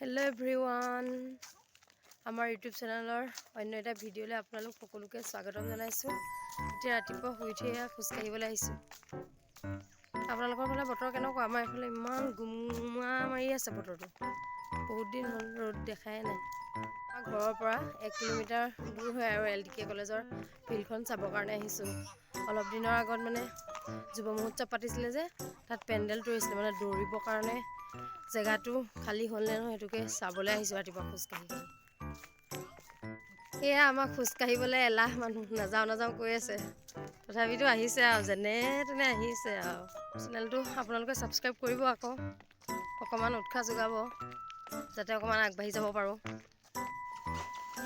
Hello everyone, আমাৰ YouTube চেনেলৰ অন্য এটা ভিডিঅ'লৈ আপোনালোক সকলোকে স্বাগতম জনাইছোঁ। এতিয়া ৰাতিপুৱা শুই উঠি খোজ কাঢ়িবলৈ আহিছোঁ। আপোনালোকৰ ফালে বতৰ কেনেকুৱা? আমাৰ এইফালে ইমান গুমা মাৰি আছে বতৰটো। বহুত দিন হ'ল ৰ'দ দেখাই নাই। আমাৰ ঘৰৰ পৰা 1 কিলোমিটাৰ দূৰ হয় আৰু LDK কলেজৰ ফিল্ডখন চাবৰ কাৰণে আহিছোঁ। অলপ দিনৰ আগত মানে যুৱ মহোৎসৱ পাতিছিলে যে তাত পেণ্ডেল তৰিছিলে, মানে দৌৰিবৰ কাৰণে জেগাটো খালী হ'ল নে নহয় সেইটোকে চাবলৈ আহিছোঁ ৰাতিপুৱা খোজকাঢ়ি। এয়া আমাক খোজকাঢ়িবলৈ এলাহ মানুহ, নাযাওঁ কৈ আছে, তথাপিতো আহিছে আৰু যেনে তেনে আহিছে আৰু। চেনেলটো আপোনালোকে ছাবস্ক্ৰাইব কৰিব আকৌ, অকণমান উৎসাহ যোগাব যাতে অকণমান আগবাঢ়ি যাব পাৰোঁ।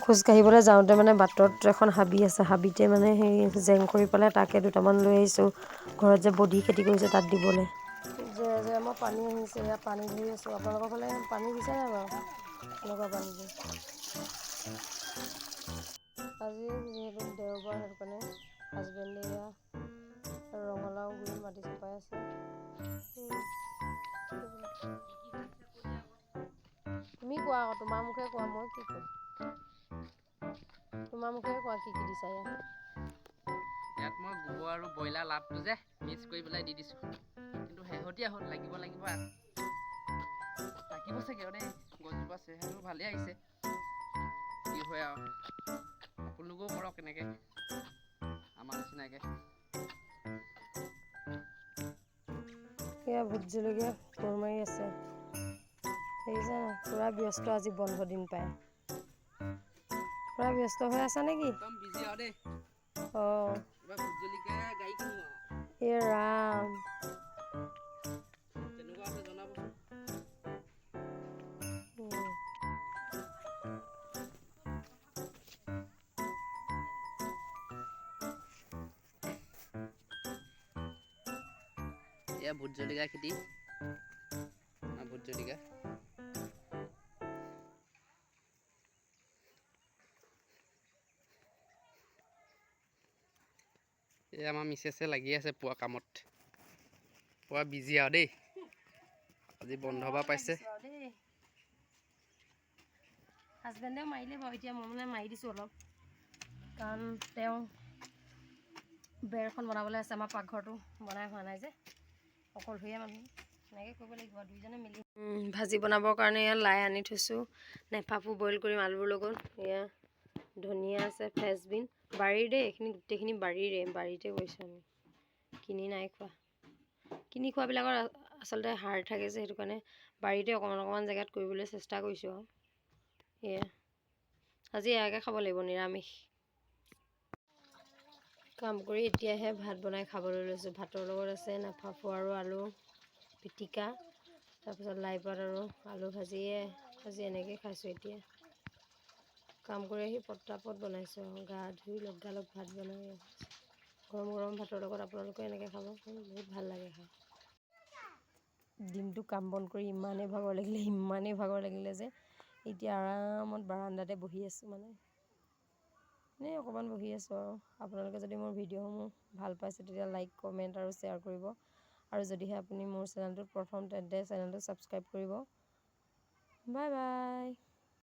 খোজকাঢ়িবলৈ যাওঁতে মানে বাটত এখন হাবি আছে, হাবিতে মানে সেই জেং কৰি পেলাই তাকে দুটামান লৈ আহিছোঁ, ঘৰত যে বডি খেতি কৰিছে তাত দিবলৈ। যে আমাৰ পানী আহিছে, ইয়াত পানী ধৰি আছোঁ। আপোনালোকৰ ফালে পানী দিছে নাই বাৰু? এনেকুৱা পানী দিয়ে। আজি যিহেতু দেওবাৰ, সেইটো কাৰণে হাজবেণ্ডে এয়া ৰঙালাও গুৰি মাটি চপাই আছে। তুমি কোৱা আকৌ, তোমাৰ মুখে কোৱা, মই কি ক'ম? তোমাৰ মুখে কোৱা কি দিছা ইয়াত? ইয়াত মই গোবৰ আৰু ব্ৰইলাৰ লাভটো যে মিক্স কৰি পেলাই দি দিছোঁ, কিন্তু শেহতীয়া হ'ল, লাগিব চাগে দেই। গছজোপা চেহেৰাটো ভালেই আহিছে, কি হয় আৰু আপোনালোকেও কৰক এনেকৈ আমাৰ নিচিনাকৈ। এয়া ভোট জলকীয়া কোৰ মাৰি আছে, দেখিছা নাই? পূৰা ব্যস্ত, আজি বন্ধ দিন পায়। পূৰা ব্যস্ত হৈ আছা নেকি? একদম বিজি আৰু দেই। অঁ, এইবাৰ ভোট জলকীয়া গাড়ী কিনো আৰু এই ৰাম। কেনেকুৱা আছে জনাবচোন। এয়া ভোট জলকীয়া খেতি, ভোট জলকীয়া। এই আমাৰ মিছেছে লাগি আছে পুৱা কামত, পুৱা বিজি আৰু দেই। আজি বন্ধ বা পাইছে। হাজবেণ্ডেও মাৰিলে বাৰু, এতিয়া মই মানে মাৰি দিছোঁ অলপ, কাৰণ তেওঁ বেৰখন বনাবলৈ আছে। আমাৰ পাকঘৰটো বনাই হোৱা নাই যে, অকলশৰীয়া মানুহ, এনেকৈ কৰিব লাগিব আৰু দুইজনে মিলি। ভাজি বনাবৰ কাৰণে এয়া লাই আনি থৈছোঁ, নেফাফু বইল কৰিম আলুৰ লগত। এয়া ধনিয়া আছে, ফ্ৰেঞ্চবিন বাৰীৰ দেই, এইখিনি গোটেইখিনি বাৰীতে কৰিছোঁ আমি, কিনি নাই খোৱা। কিনি খোৱাবিলাকৰ আচলতে সাৰ থাকে যে, সেইটো কাৰণে বাৰীতে অকণমান জেগাত কৰিবলৈ চেষ্টা কৰিছোঁ আৰু। এয়া আজি এয়াকে খাব লাগিব, নিৰামিষ। কাম কৰি এতিয়াহে ভাত বনাই খাবলৈ লৈছোঁ। ভাতৰ লগত আছে নেফাফু আৰু আলু পিটিকা, তাৰপিছত লাইপাত আৰু আলু ভাজিয়ে আজি এনেকৈ খাইছোঁ। এতিয়া কাম কৰি আহি পটাপট বনাইছোঁ আৰু, গা ধুই লগালগ ভাত বনাই গৰম ভাতৰ লগত আপোনালোকে এনেকৈ খাব, বহুত ভাল লাগে খাই। দিনটো কাম বন কৰি ইমানেই ভাগৰ লাগিলে যে এতিয়া আৰামত বাৰান্দাতে বহি আছোঁ, মানে এনেই অকণমান বহি আছোঁ আৰু। আপোনালোকে যদি মোৰ ভিডিঅ'সমূহ ভাল পাইছে তেতিয়া লাইক, কমেণ্ট আৰু শ্বেয়াৰ কৰিব, আৰু যদিহে আপুনি মোৰ চেনেলটোত প্ৰথম তেন্তে চেনেলটো ছাবস্ক্ৰাইব কৰিব। Bye bye.